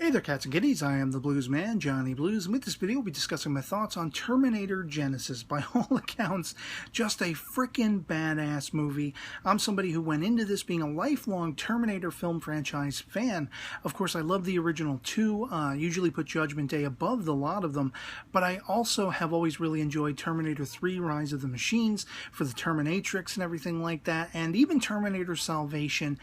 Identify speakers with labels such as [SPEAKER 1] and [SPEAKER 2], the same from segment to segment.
[SPEAKER 1] Hey there, cats and kitties. I am the Blues Man, Johnny Blues, and with this video, we'll be discussing my thoughts on Terminator Genisys. By all accounts, just a freaking badass movie. I'm somebody who went into this being a lifelong Terminator film franchise fan. Of course, I love the original two, usually put Judgment Day above the lot of them, but I also have always really enjoyed Terminator 3, Rise of the Machines, for the Terminatrix and everything like that, and even Terminator Salvation,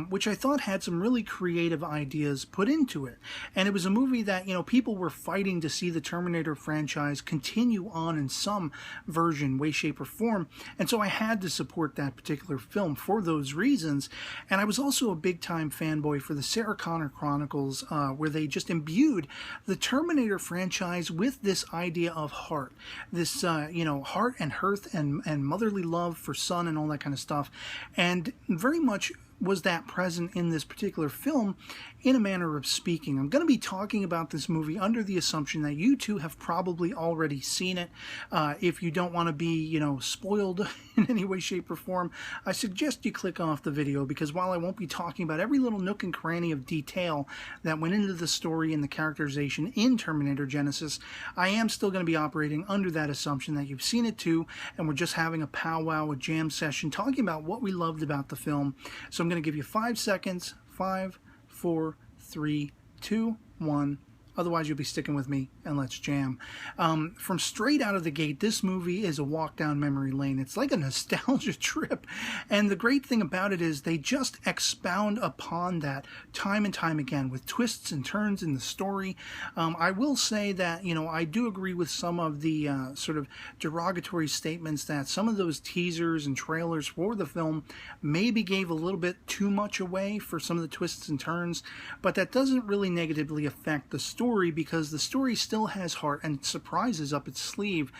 [SPEAKER 1] which I thought had some really creative ideas put into it. And it was a movie that, people were fighting to see the Terminator franchise continue on in some version, way, shape, or form. And so I had to support that particular film for those reasons. And I was also a big-time fanboy for the Sarah Connor Chronicles, where they just imbued the Terminator franchise with this idea of heart. This, heart and hearth and motherly love for son and all that kind of stuff. And very much was that present in this particular film, in a manner of speaking. I'm going to be talking about this movie under the assumption that you two have probably already seen it. If you don't want to be, spoiled in any way, shape, or form, I suggest you click off the video, because while I won't be talking about every little nook and cranny of detail that went into the story and the characterization in Terminator Genisys, I am still going to be operating under that assumption that you've seen it too, and we're just having a powwow, a jam session, talking about what we loved about the film. So I'm going to give you 5 seconds. 5, 4, 3, 2, 1. Otherwise, you'll be sticking with me, and let's jam. From straight out of the gate, this movie is a walk down memory lane. It's like a nostalgia trip. And the great thing about it is they just expound upon that time and time again with twists and turns in the story. I will say that, I do agree with some of the sort of derogatory statements that some of those teasers and trailers for the film maybe gave a little bit too much away for some of the twists and turns. But that doesn't really negatively affect the story, because the story still has heart and surprises up its sleeve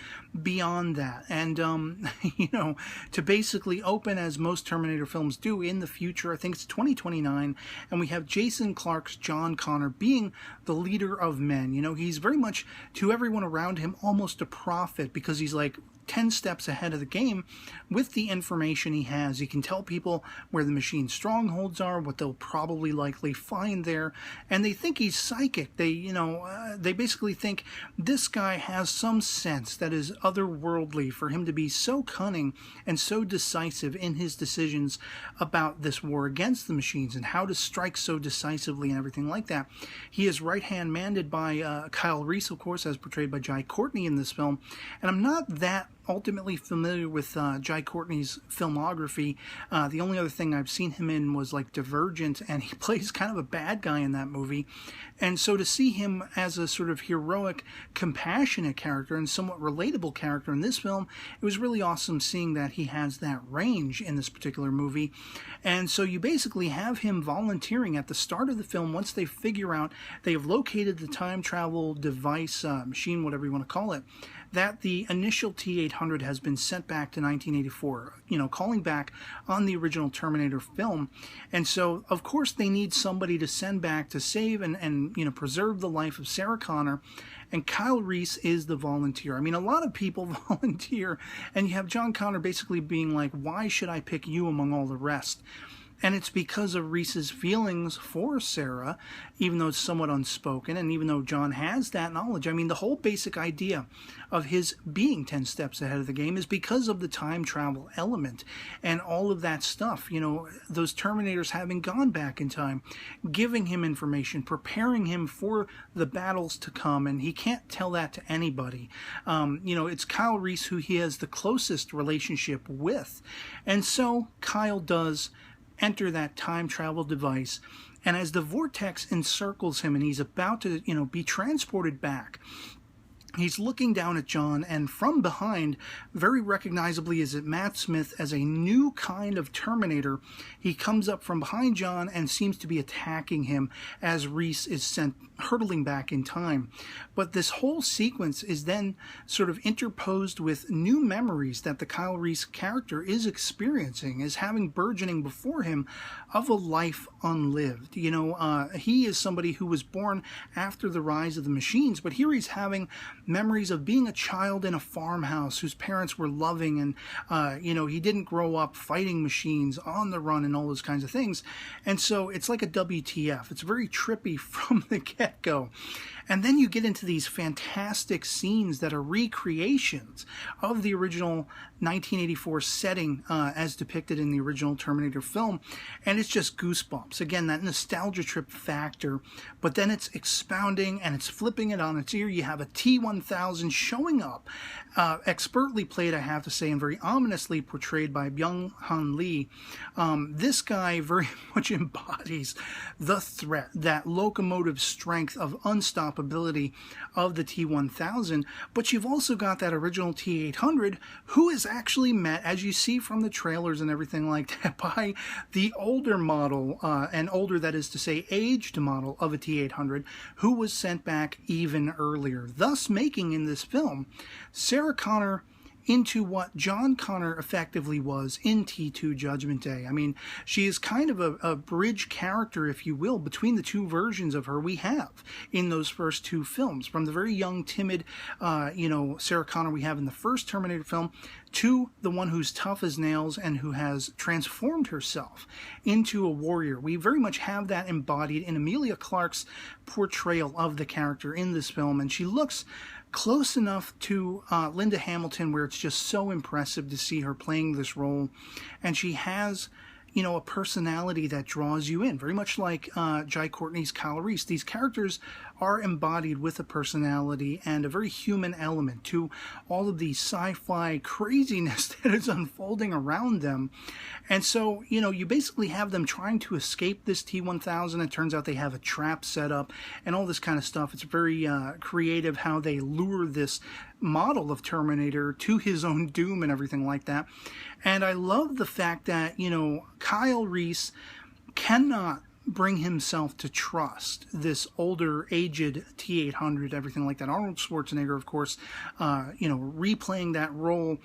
[SPEAKER 1] beyond that. And, to basically open, as most Terminator films do in the future, I think it's 2029, and we have Jason Clarke's John Connor being the leader of men. He's very much, to everyone around him, almost a prophet, because he's like 10 steps ahead of the game with the information he has. He can tell people where the machine's strongholds are, what they'll probably likely find there, and they think he's psychic. They basically think this guy has some sense that is otherworldly for him to be so cunning and so decisive in his decisions about this war against the machines and how to strike so decisively and everything like that. He is right-hand manned by Kyle Reese, of course, as portrayed by Jai Courtney in this film, and I'm not that ultimately familiar with Jai Courtney's filmography. The only other thing I've seen him in was like Divergent, and he plays kind of a bad guy in that movie. And so to see him as a sort of heroic, compassionate character and somewhat relatable character in this film, it was really awesome seeing that he has that range in this particular movie. And so you basically have him volunteering at the start of the film, once they figure out they have located the time travel device, machine, whatever you want to call it, that the initial T-800 has been sent back to 1984, calling back on the original Terminator film. And so, of course, they need somebody to send back to save and preserve the life of Sarah Connor. And Kyle Reese is the volunteer. I mean, a lot of people volunteer, and you have John Connor basically being like, why should I pick you among all the rest? And it's because of Reese's feelings for Sarah, even though it's somewhat unspoken, and even though John has that knowledge. I mean, the whole basic idea of his being 10 steps ahead of the game is because of the time travel element and all of that stuff. Those Terminators having gone back in time, giving him information, preparing him for the battles to come, and he can't tell that to anybody. It's Kyle Reese who he has the closest relationship with. And so Kyle does enter that time travel device, and as the vortex encircles him and he's about to, be transported back, he's looking down at John, and from behind, very recognizably, is it Matt Smith as a new kind of Terminator. He comes up from behind John and seems to be attacking him as Reese is sent hurtling back in time. But this whole sequence is then sort of interposed with new memories that the Kyle Reese character is experiencing, is having burgeoning before him of a life unlived. He is somebody who was born after the rise of the machines, but here he's having memories of being a child in a farmhouse whose parents were loving, and he didn't grow up fighting machines on the run and all those kinds of things. And so it's like a WTF. It's very trippy from the get-go. And then you get into these fantastic scenes that are recreations of the original 1984 setting as depicted in the original Terminator film. And it's just goosebumps. Again, that nostalgia trip factor. But then it's expounding and it's flipping it on its ear. You have a T-1000 showing up, expertly played, I have to say, and very ominously portrayed by Byung-hun Lee. This guy very much embodies the threat, that locomotive strength of unstoppability of the T-1000. But you've also got that original T-800, who is actually met, as you see from the trailers and everything like that, by the older model, and older, that is to say, aged model of a T-800, who was sent back even earlier, thus making in this film Sarah Connor into what John Connor effectively was in T2 Judgment Day. I mean, she is kind of a bridge character, if you will, between the two versions of her we have in those first two films. From the very young, timid, Sarah Connor we have in the first Terminator film, to the one who's tough as nails and who has transformed herself into a warrior. We very much have that embodied in Emilia Clarke's portrayal of the character in this film, and she looks close enough to Linda Hamilton where it's just so impressive to see her playing this role. And she has, a personality that draws you in, very much like Jai Courtney's Kyle Reese. These characters are embodied with a personality and a very human element to all of the sci-fi craziness that is unfolding around them. And so, you basically have them trying to escape this T-1000. It turns out they have a trap set up and all this kind of stuff. It's very creative how they lure this model of Terminator to his own doom and everything like that. And I love the fact that, Kyle Reese cannot bring himself to trust this older, aged T-800, everything like that. Arnold Schwarzenegger, of course, replaying that role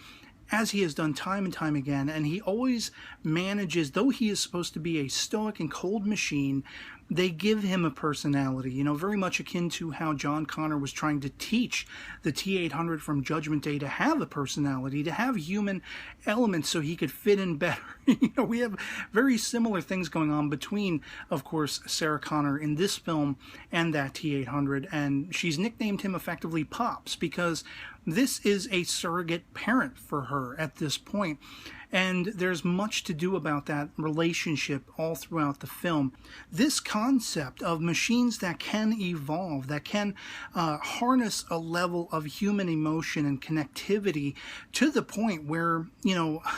[SPEAKER 1] as he has done time and time again, and he always manages, though he is supposed to be a stoic and cold machine, they give him a personality, very much akin to how John Connor was trying to teach the T-800 from Judgment Day to have a personality, to have human elements so he could fit in better. We have very similar things going on between, of course, Sarah Connor in this film and that T-800, and she's nicknamed him effectively Pops because this is a surrogate parent for her at this point. And there's much to do about that relationship all throughout the film. This concept of machines that can evolve, that can harness a level of human emotion and connectivity to the point where,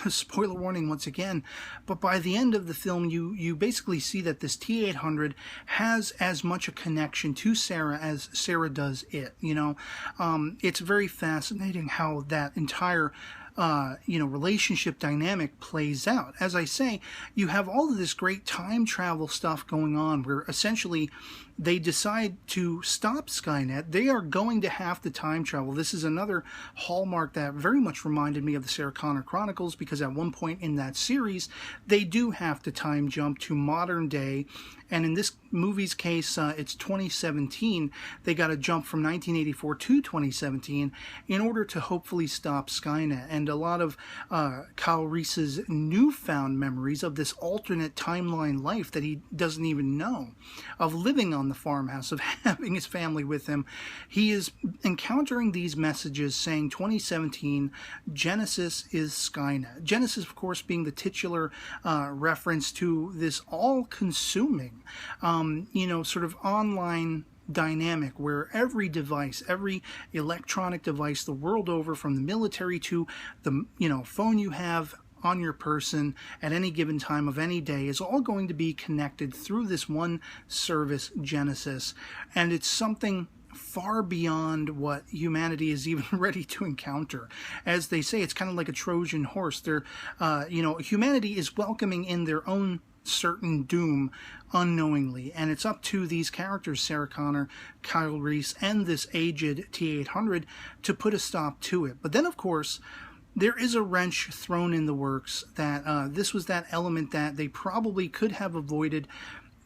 [SPEAKER 1] spoiler warning once again, but by the end of the film, you basically see that this T-800 has as much a connection to Sarah as Sarah does it. It's very fascinating how that entire relationship dynamic plays out. As I say, you have all of this great time travel stuff going on where essentially they decide to stop Skynet. They are going to have to time travel. This is another hallmark that very much reminded me of the Sarah Connor Chronicles, because at one point in that series, they do have to time jump to modern day. And in this movie's case, it's 2017. They got to jump from 1984 to 2017 in order to hopefully stop Skynet. And a lot of Kyle Reese's newfound memories of this alternate timeline life that he doesn't even know, of living on the farmhouse, of having his family with him. He is encountering these messages saying 2017, Genisys is Skynet. Genisys, of course, being the titular reference to this all-consuming, sort of online dynamic where every device, every electronic device the world over, from the military to the phone you have on your person at any given time of any day, is all going to be connected through this one service, Genisys. And it's something far beyond what humanity is even ready to encounter. As they say, it's kind of like a Trojan horse. Humanity is welcoming in their own certain doom unknowingly, and it's up to these characters, Sarah Connor, Kyle Reese, and this aged T-800 to put a stop to it. But then, of course, there is a wrench thrown in the works that this was that element that they probably could have avoided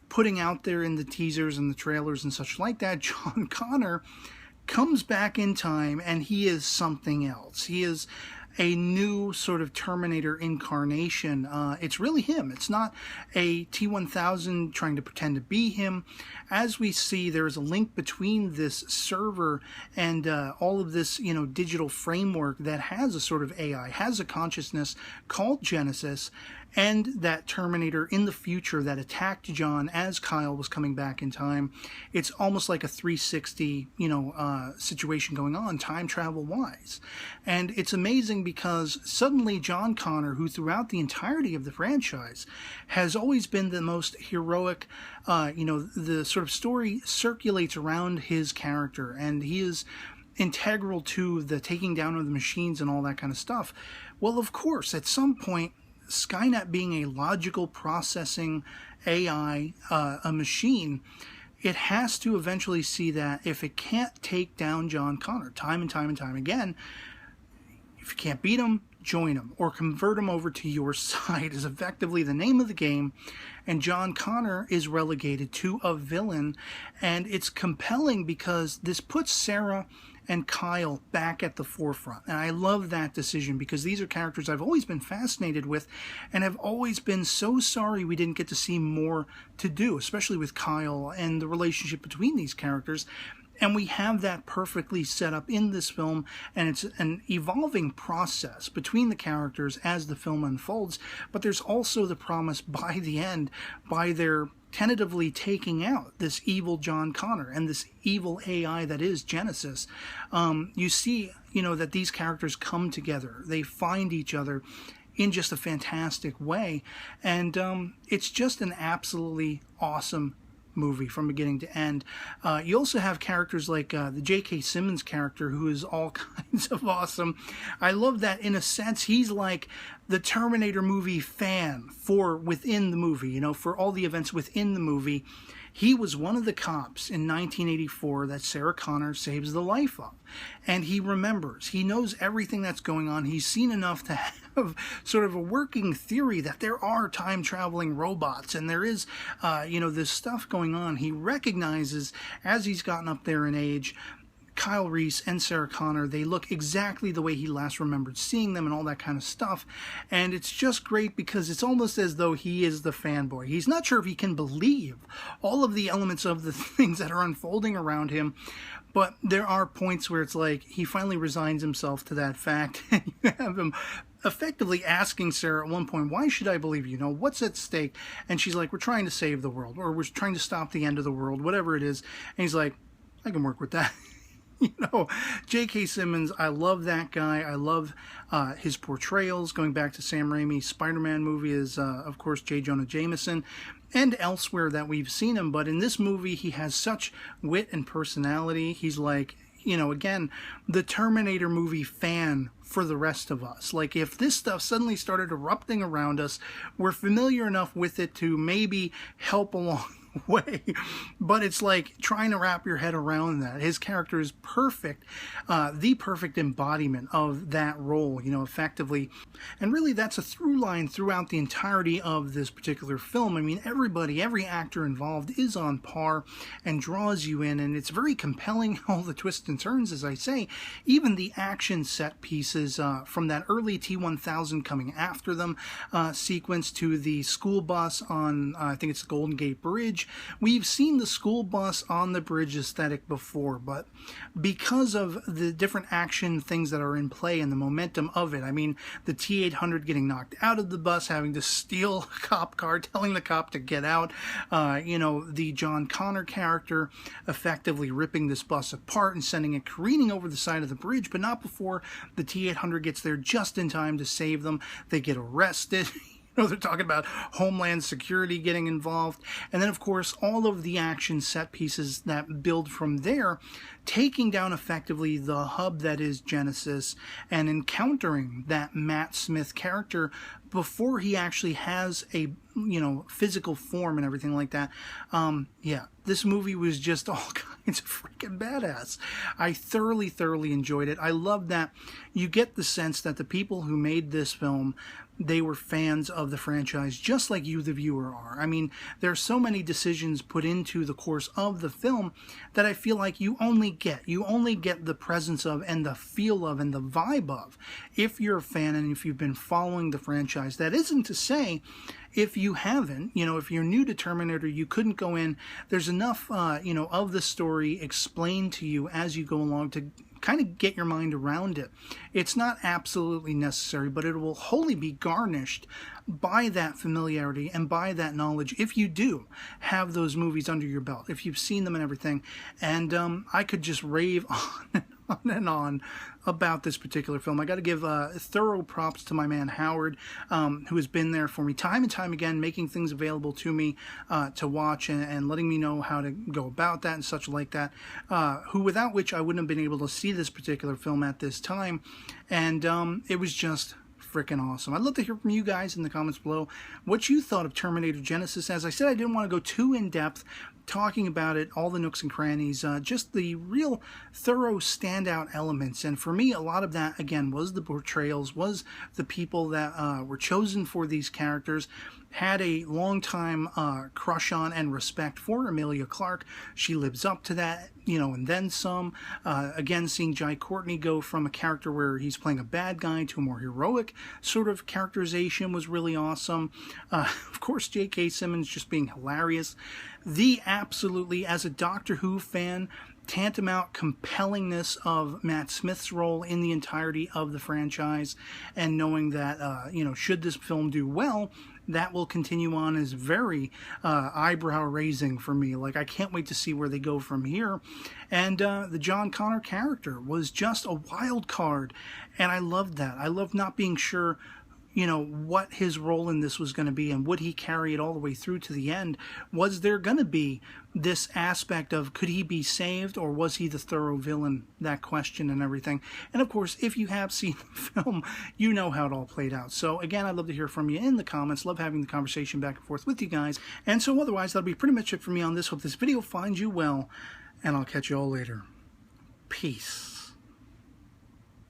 [SPEAKER 1] putting out there in the teasers and the trailers and such like that. John Connor comes back in time, and he is something else. He is a new sort of Terminator incarnation. It's really him. It's not a T-1000 trying to pretend to be him. As we see, there is a link between this server and all of this, digital framework that has a sort of AI, has a consciousness called Genisys, and that Terminator in the future that attacked John as Kyle was coming back in time. It's almost like a 360, situation going on, time travel wise. And it's amazing because suddenly John Connor, who throughout the entirety of the franchise has always been the most heroic, the sort of story circulates around his character, and he is integral to the taking down of the machines and all that kind of stuff. Well, of course, at some point, Skynet being a logical processing AI, a machine, it has to eventually see that if it can't take down John Connor time and time and time again, if you can't beat him, join him or convert him over to your side is effectively the name of the game. And John Connor is relegated to a villain. And it's compelling because this puts Sarah and Kyle back at the forefront. And I love that decision because these are characters I've always been fascinated with and have always been so sorry we didn't get to see more to do, especially with Kyle and the relationship between these characters. And we have that perfectly set up in this film, and it's an evolving process between the characters as the film unfolds, but there's also the promise by the end, by their tentatively taking out this evil John Connor and this evil AI that is Genisys. You see, that these characters come together. They find each other in just a fantastic way, and it's just an absolutely awesome movie from beginning to end. You also have characters like the J.K. Simmons character, who is all kinds of awesome. I love that in a sense he's like the Terminator movie fan for within the movie, for all the events within the movie. He was one of the cops in 1984 that Sarah Connor saves the life of. And he remembers. He knows everything that's going on. He's seen enough to have sort of a working theory that there are time-traveling robots and there is, this stuff going on. He recognizes, as he's gotten up there in age, Kyle Reese and Sarah Connor, they look exactly the way he last remembered seeing them and all that kind of stuff. And it's just great because it's almost as though he is the fanboy. He's not sure if he can believe all of the elements of the things that are unfolding around him, but there are points where it's like he finally resigns himself to that fact. And you have him effectively asking Sarah at one point, why should I believe you? What's at stake? And she's like, we're trying to save the world, or we're trying to stop the end of the world, whatever it is. And he's like, I can work with that. J.K. Simmons, I love that guy. I love his portrayals. Going back to Sam Raimi's Spider-Man movie is, of course, J. Jonah Jameson, and elsewhere that we've seen him. But in this movie, he has such wit and personality. He's like, again, the Terminator movie fan for the rest of us. Like, if this stuff suddenly started erupting around us, we're familiar enough with it to maybe help along way, but it's like trying to wrap your head around that. His character is perfect, the perfect embodiment of that role, effectively. And really that's a through line throughout the entirety of this particular film. I mean, every actor involved is on par and draws you in, and it's very compelling, all the twists and turns, as I say. Even the action set pieces from that early T-1000 coming after them sequence to the school bus on, I think it's the Golden Gate Bridge. We've seen the school bus on the bridge aesthetic before, but because of the different action things that are in play and the momentum of it, I mean, the T-800 getting knocked out of the bus, having to steal a cop car, telling the cop to get out, the John Connor character effectively ripping this bus apart and sending it careening over the side of the bridge, but not before the T-800 gets there just in time to save them. They get arrested. They're talking about Homeland Security getting involved. And then, of course, all of the action set pieces that build from there, taking down effectively the hub that is Genisys and encountering that Matt Smith character before he actually has a, physical form and everything like that. This movie was just all kinds of freaking badass. I thoroughly enjoyed it. I love that you get the sense that the people who made this film, they were fans of the franchise, just like you, the viewer, are. I mean, there are so many decisions put into the course of the film that I feel like you only get the presence of and the feel of and the vibe of if you're a fan and if you've been following the franchise. That isn't to say if you haven't, if you're new to Terminator, you couldn't go in. There's enough, of the story explained to you as you go along to kind of get your mind around it. It's not absolutely necessary, but it will wholly be garnished by that familiarity and by that knowledge if you do have those movies under your belt, if you've seen them and everything. And I could just rave on and on about this particular film. I got to give thorough props to my man Howard, who has been there for me time and time again, making things available to me to watch and letting me know how to go about that and such like that, without which I wouldn't have been able to see this particular film at this time. And it was just freaking awesome. I'd love to hear from you guys in the comments below what you thought of Terminator Genisys. As I said, I didn't want to go too in depth talking about it, all the nooks and crannies, just the real thorough standout elements. And for me, a lot of that, again, was the portrayals, was the people that were chosen for these characters. Had a long time crush on and respect for Emilia Clarke. She lives up to that, and then some. Again, seeing Jai Courtney go from a character where he's playing a bad guy to a more heroic sort of characterization was really awesome. Of course, J.K. Simmons just being hilarious. The absolutely, as a Doctor Who fan, tantamount compellingness of Matt Smith's role in the entirety of the franchise, and knowing that, should this film do well, that will continue on is very eyebrow-raising for me. Like, I can't wait to see where they go from here. And the John Connor character was just a wild card, and I loved that. I loved not being sure what his role in this was going to be, and would he carry it all the way through to the end? Was there going to be this aspect of, could he be saved, or was he the thorough villain? That question and everything. And of course, if you have seen the film, you know how it all played out. So again, I'd love to hear from you in the comments. Love having the conversation back and forth with you guys. And so otherwise, that'll be pretty much it for me on this. Hope this video finds you well, and I'll catch you all later. Peace.